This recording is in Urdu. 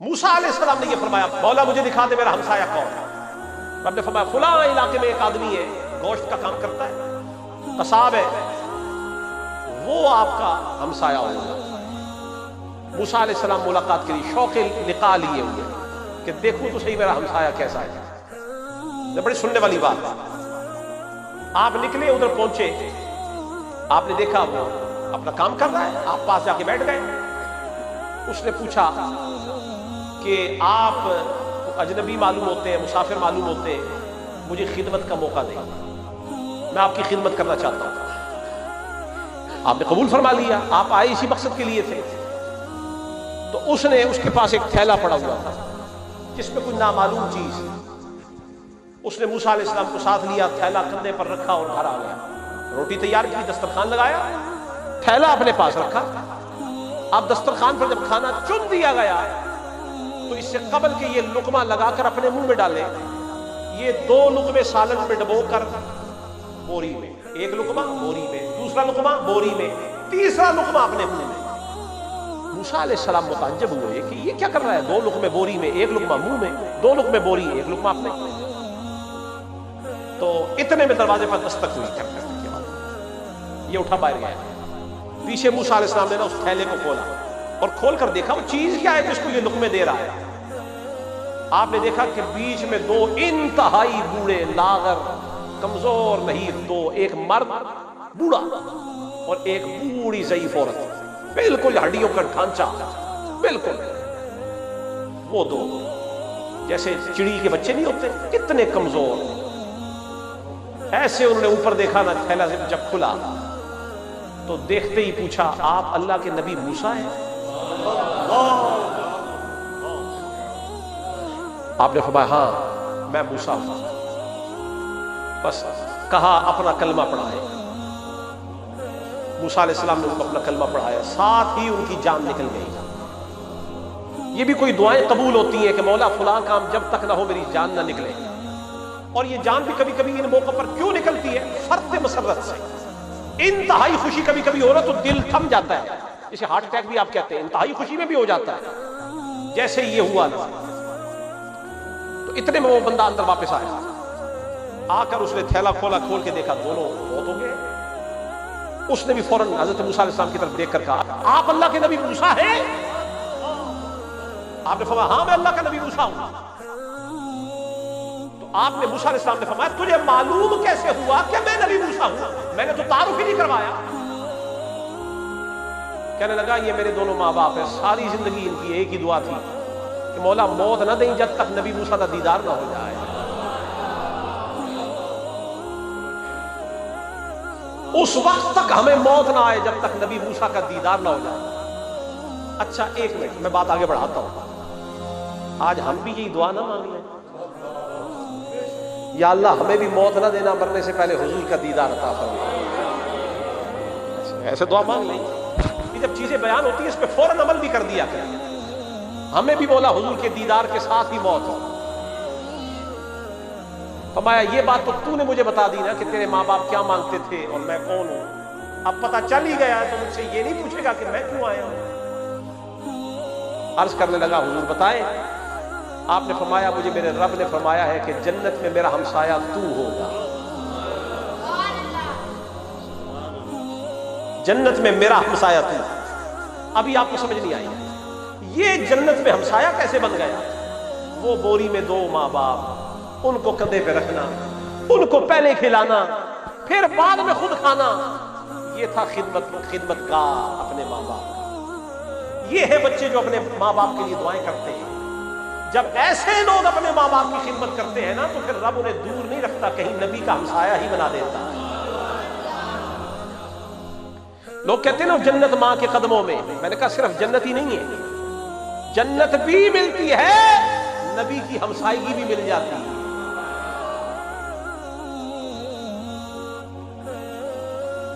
موسیٰ علیہ السلام نے یہ فرمایا مولا مجھے دکھا دے میرا ہمسایہ کون ہے. رب نے فرمایا فلاں علاقے میں ایک آدمی ہے گوشت کا کام کرتا ہے قصاب ہے وہ آپ کا ہمسایہ ہوگا. موسیٰ علیہ السلام ملاقات کے لیے شوق لقاء لیے ہوئے کہ دیکھوں تو صحیح میرا ہمسایہ کیسا ہے. یہ بڑی سننے والی بات ہے. آپ نکلے ادھر پہنچے آپ نے دیکھا وہ اپنا کام کر رہا ہے آپ پاس جا کے بیٹھ گئے. اس نے پوچھا کہ آپ اجنبی معلوم ہوتے ہیں مسافر معلوم ہوتے ہیں مجھے خدمت کا موقع دیں میں آپ کی خدمت کرنا چاہتا ہوں. آپ نے قبول فرما لیا آپ آئے اسی مقصد کے لیے تھے. تو اس نے اس کے پاس ایک تھیلا پڑا ہوا تھا جس میں کوئی نامعلوم چیز. اس نے موسیٰ علیہ السلام کو ساتھ لیا تھیلا کندھے پر رکھا اور گھر آ گیا. روٹی تیار کی دسترخوان لگایا تھیلا اپنے پاس رکھا. اب دسترخوان پر جب کھانا چن دیا گیا تو اس سے قبل کہ یہ لقمہ لگا کر اپنے منہ میں ڈالے یہ 2 لقمے سالن میں ڈبو کر بوری میں ایک لقمہ بوری میں دوسرا لقمہ بوری میں تیسرا لقمہ اپنے منہ میں. موسیٰ علیہ السلام متعجب ہوئے کہ یہ کیا کر رہا ہے 2 لقمے بوری میں ایک لقمہ منہ میں 2 لقمے بوری ایک لقمہ اپنے. تو اتنے میں دروازے پر دستک ہوئی کے بعد یہ اٹھا باہر گیا. پیچھے موسیٰ علیہ السلام نے نا اس تھیلے کو کھولا اور کھول کر دیکھا وہ چیز کیا ہے جس کو یہ لقمے دے رہا ہے. آپ نے دیکھا کہ بیچ میں 2 انتہائی بوڑھے لاغر کمزور نہیں 2 ایک مرد بوڑھا اور ایک بوڑھی ضعیف عورت بالکل ہڈیوں کا ڈھانچہ بالکل وہ 2 جیسے چڑی کے بچے نہیں ہوتے کتنے کمزور ایسے. انہوں نے اوپر دیکھا نا تھیلا جب کھلا تو دیکھتے ہی پوچھا آپ اللہ کے نبی موسیٰ ہیں؟ آپ نے فرمایا ہاں میں موسیٰ ہوں. بس کہا اپنا کلمہ پڑھائے. موسیٰ علیہ السلام نے ان کو اپنا کلمہ پڑھایا ساتھ ہی ان کی جان نکل گئی. یہ بھی کوئی دعائیں قبول ہوتی ہیں کہ مولا فلاں کام جب تک نہ ہو میری جان نہ نکلے. اور یہ جان بھی کبھی کبھی ان موقع پر کیوں نکلتی ہے فرط مسرت سے. انتہائی خوشی کبھی کبھی ہو رہا تو دل تھم جاتا ہے جسے ہارٹ اٹیک بھی آپ کہتے ہیں انتہائی خوشی میں بھی ہو جاتا ہے جیسے یہ ہوا نا. تو اتنے میں وہ بندہ اندر واپس آیا آ کر اس نے تھیلا کھولا کھول کے دیکھا دونوں موت ہو گئے. اس نے بھی فوراً حضرت موسیٰ علیہ السلام کی طرف دیکھ کر کہا آپ اللہ کے نبی موسیٰ ہیں؟ آپ نے فرمایا ہاں میں اللہ کا نبی موسیٰ ہوں. تو آپ نے موسیٰ علیہ السلام نے فرمایا تجھے معلوم کیسے ہوا کہ میں نبی موسیٰ ہوں؟ میں نے تو تعارف ہی نہیں کروایا. کہنے لگا یہ میرے دونوں ماں باپ ہیں ساری زندگی ان کی ایک ہی دعا تھی کہ مولا موت نہ دیں جب تک نبی موسیٰ کا دیدار نہ ہو جائے. اس وقت تک ہمیں موت نہ آئے جب تک نبی موسیٰ کا دیدار نہ ہو جائے. اچھا ایک منٹ میں بات آگے بڑھاتا ہوں. آج ہم بھی یہی دعا نہ مانگ لیں یا اللہ ہمیں بھی موت نہ دینا مرنے سے پہلے حضور کا دیدار عطا فرما. ایسے دعا مانگ لیں. یہ جب چیزیں بیان ہوتی ہیں اس پہ فوراً عمل بھی کر دیا کریں. ہمیں بھی مولا حضور کے دیدار کے ساتھ ہی موت ہو. فرمایا یہ بات تو نے مجھے بتا دی نا کہ تیرے ماں باپ کیا مانگتے تھے اور میں کون ہوں. اب پتہ چل ہی گیا تو مجھ سے یہ نہیں پوچھے گا کہ میں کیوں آیا ہوں. عرض کرنے لگا حضور بتائیں. آپ نے فرمایا مجھے میرے رب نے فرمایا ہے کہ جنت میں میرا ہمسایہ تو ہوگا. جنت میں میرا ہمسایہ تو. ابھی آپ کو سمجھ نہیں آئی یہ جنت میں ہمسایہ کیسے بن گیا. وہ بوری میں 2 ماں باپ ان کو کندھے پہ رکھنا ان کو پہلے کھلانا پھر بعد میں خود کھانا. یہ تھا خدمت کا اپنے ماں باپ کا. یہ ہے بچے جو اپنے ماں باپ کے لیے دعائیں کرتے ہیں. جب ایسے لوگ اپنے ماں باپ کی خدمت کرتے ہیں نا تو پھر رب انہیں دور نہیں رکھتا کہیں نبی کا ہمسایہ ہی بنا دیتا. لوگ کہتے ہیں نا جنت ماں کے قدموں میں. میں نے کہا صرف جنت ہی نہیں ہے جنت بھی ملتی ہے نبی کی ہمسائیگی بھی مل جاتی ہے.